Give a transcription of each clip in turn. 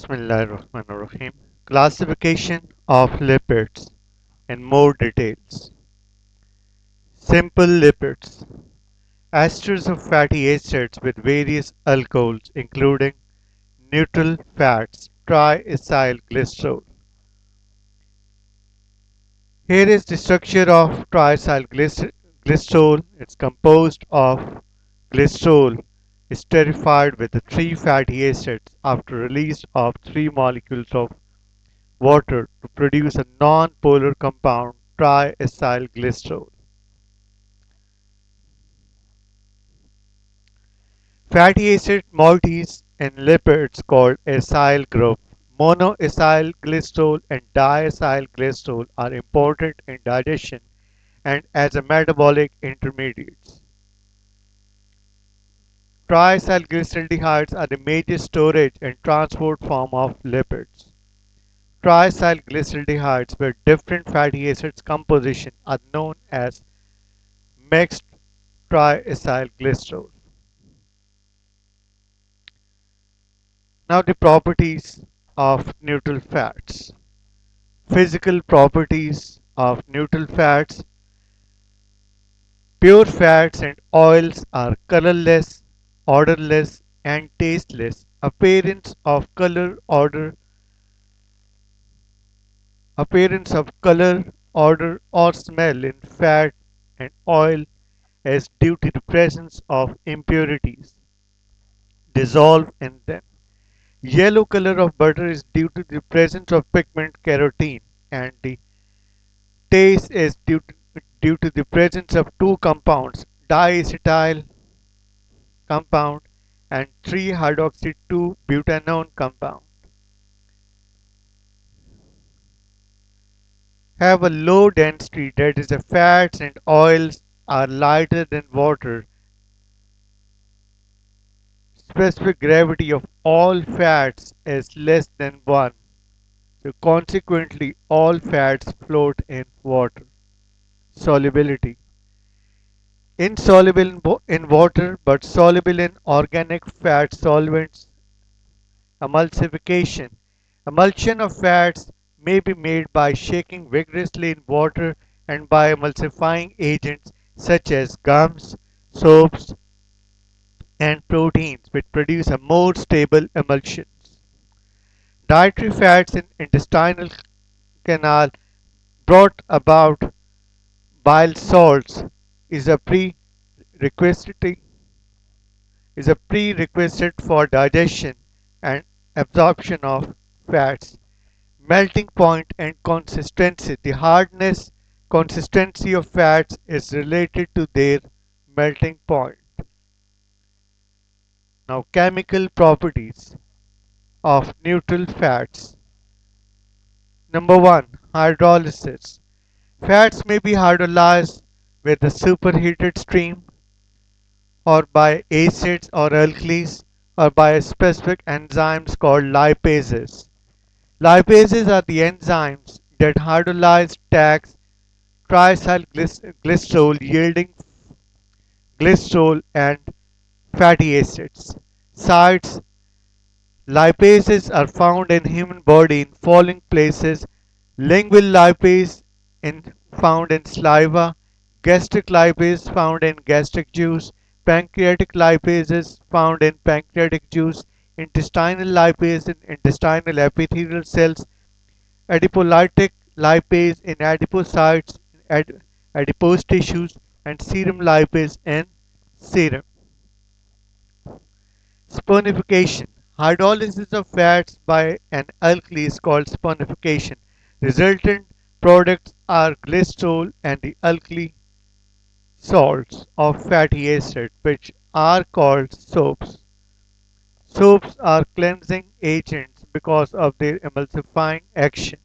Bismillahirrahmanirrahim. Classification of lipids in more details. Simple lipids. Esters of fatty acids with various alcohols including neutral fats, triacylglycerol. Here is the structure of triacylglycerol. It's composed of glycerol esterified with the three fatty acids after release of three molecules of water to produce a non-polar compound triacylglycerol. Fatty acid moieties in lipids called acyl group. Monoacylglycerol and diacylglycerol are important in digestion and as a metabolic intermediates. Triacylglyceraldehydes are the major storage and transport form of lipids. Triacylglyceraldehydes with different fatty acids composition are known as mixed triacylglycerol. Now the properties of neutral fats. Physical properties of neutral fats. Pure fats and oils are colorless, odorless and tasteless. Appearance of color, odor or smell in fat and oil is due to the presence of impurities dissolved in them. Yellow color of butter is due to the presence of pigment carotene and the taste is due to the presence of two compounds diacetyl compound and 3-hydroxy-2-butanone compound. Have a low density, that is the fats and oils are lighter than water. Specific gravity of all fats is less than 1. So consequently all fats float in water. Solubility. Insoluble in water but soluble in organic fat solvents. Emulsification. Emulsion of fats may be made by shaking vigorously in water and by emulsifying agents such as gums, soaps, and proteins which produce a more stable emulsions. Dietary fats in intestinal canal brought about bile salts is a prerequisite is a prerequisite for digestion and absorption of fats. Melting point and consistency. The hardness consistency of fats is related to their melting point. Now chemical properties of neutral fats. Number 1. Hydrolysis. Fats may be hydrolyzed with a superheated stream or by acids or alkalis or by specific enzymes called lipases. Lipases are the enzymes that hydrolyze tags triacylglycerol yielding glycerol and fatty acids. Sites lipases are found in human body in following places: lingual lipase in, found in saliva, gastric lipase found in gastric juice, pancreatic lipases found in pancreatic juice, intestinal lipase in intestinal epithelial cells, adipolytic lipase in adipocytes, adipose tissues, and serum lipase in serum. Spermification. Hydrolysis of fats by an alkali is called spermification. Resultant products are glycerol and the alkali salts of fatty acid, which are called soaps. Soaps are cleansing agents because of their emulsifying action.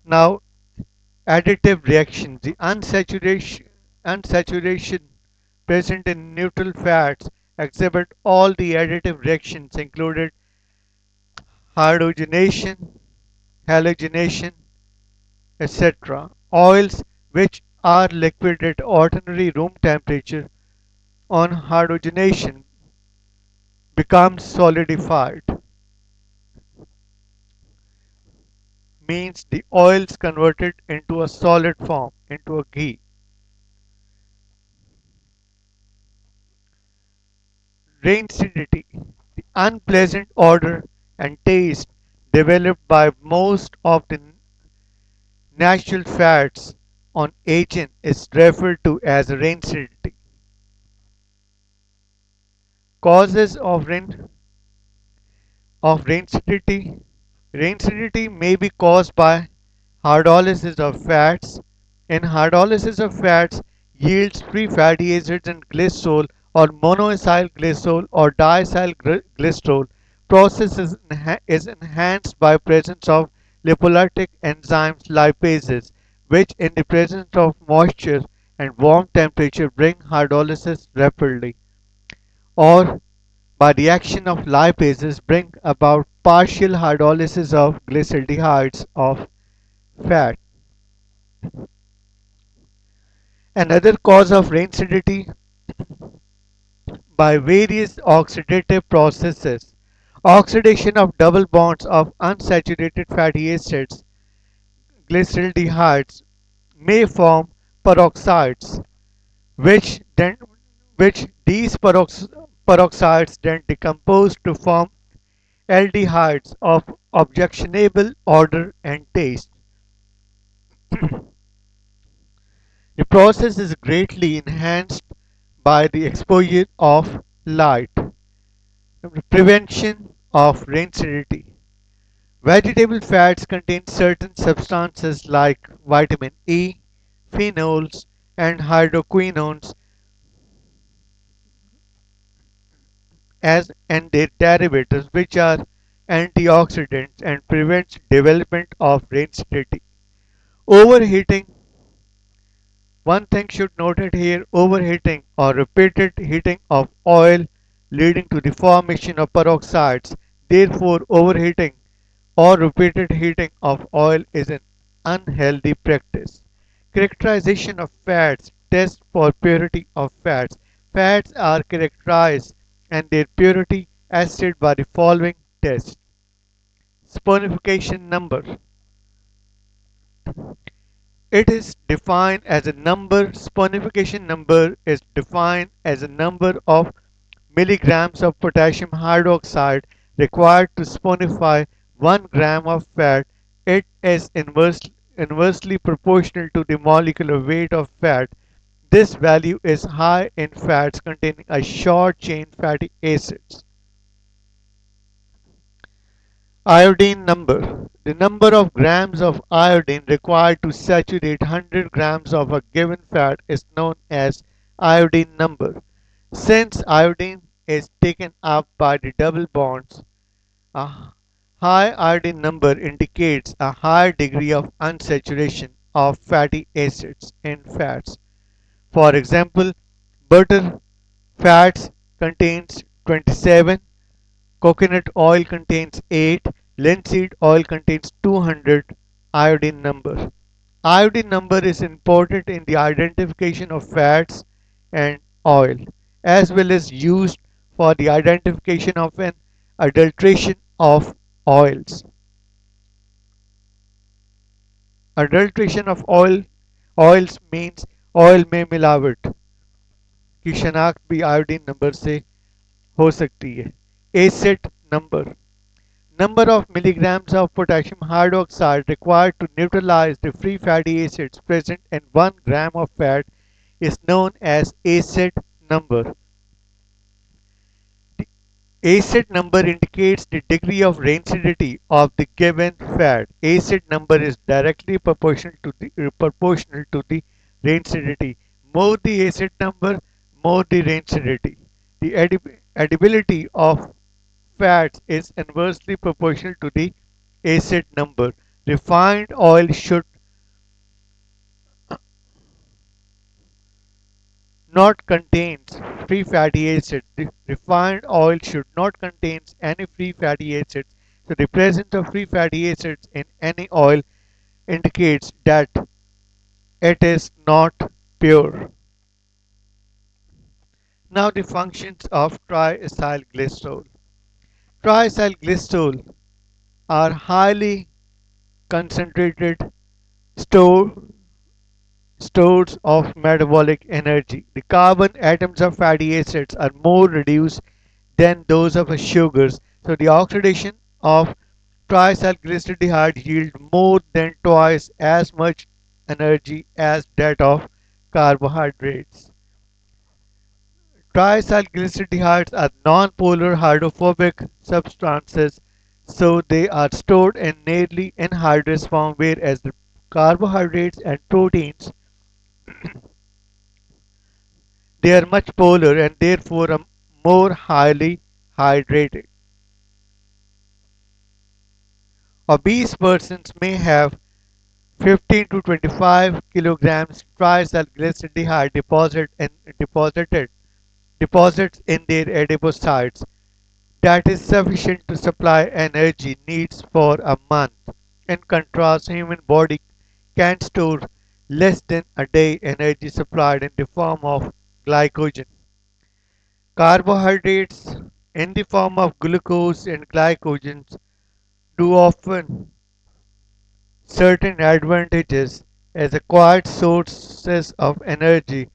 Now, additive reactions. The unsaturation present in neutral fats exhibit all the additive reactions included hydrogenation, halogenation, etc. Oils which are liquid at ordinary room temperature on hydrogenation become solidified. means the oils converted into a solid form, into a ghee. Rancidity, the unpleasant odor and taste developed by most of the natural fats on aging is referred to as rancidity. Causes of rancidity. Rancidity may be caused by hydrolysis of fats. In hydrolysis of fats yields free fatty acids and glycerol or monoacyl glycerol or glycerol. Process is enhanced by presence of lipolytic enzymes lipases, which in the presence of moisture and warm temperature bring hydrolysis rapidly, or by the action of lipases bring about partial hydrolysis of glyceraldehydes of fat. Another cause of rancidity by various oxidative processes. Oxidation of double bonds of unsaturated fatty acids, glyceraldehydes, may form peroxides, which then which these peroxides then decompose to form aldehydes of objectionable odor and taste. The process is greatly enhanced by the exposure of light. Prevention of rancidity. Vegetable fats contain certain substances like vitamin E, phenols, and hydroquinones as and their derivatives, which are antioxidants and prevents development of rancidity. Overheating. One thing should noted here: overheating or repeated heating of oil leading to the formation of peroxides. Therefore, overheating or repeated heating of oil is an unhealthy practice. Characterization of fats. Test for purity of fats. Fats are characterized and their purity assessed by the following tests. Spermification number. It is defined as a number. Spermification number is defined as a number of milligrams of potassium hydroxide required to spermify 1 gram of fat. It is inversely proportional to the molecular weight of fat. This value is high in fats containing a short chain fatty acids. Iodine number. The number of grams of iodine required to saturate 100 grams of a given fat is known as iodine number. Since iodine is taken up by the double bonds, a high iodine number indicates a higher degree of unsaturation of fatty acids in fats. For example, butter fats contains 27, coconut oil contains 8, linseed oil contains 200 iodine number. Iodine number is important in the identification of fats and oil, as well as used for the identification of an adulteration of oils. Adulteration of oils means oil में मिलावट की शनाख्त भी iodine number से हो सकती है. Acid number. Number of milligrams of potassium hydroxide required to neutralize the free fatty acids present in 1 gram of fat is known as acid number. The acid number indicates the degree of rancidity of the given fat. Acid number is directly proportional to the rancidity. More the acid number, more the rancidity. The edibility of fats is inversely proportional to the acid number. Refined oil should not contain free fatty acids. The refined oil should not contain any free fatty acids. So the presence of free fatty acids in any oil indicates that it is not pure. Now the functions of triacylglycerol. Triacylglycerol are highly concentrated store, stores of metabolic energy. The carbon atoms of fatty acids are more reduced than those of sugars, so the oxidation of triacylglyceride yield more than twice as much energy as that of carbohydrates. Triacylglycerides are non-polar hydrophobic substances, so they are stored in nearly anhydrous form, whereas the carbohydrates and proteins they are much polar and therefore more highly hydrated. Obese persons may have 15 to 25 kilograms triacylglyceride deposited deposits in their adipocytes. That is sufficient to supply energy needs for a month. In contrast, human body can store less than a day energy supplied in the form of glycogen. Carbohydrates in the form of glucose and glycogen do often certain advantages as acquired sources of energy,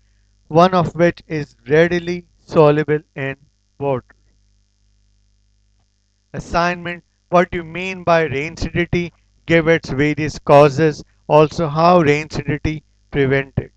one of which is readily soluble in water. Assignment: what you mean by rancidity, give its various causes, also how rancidity prevented.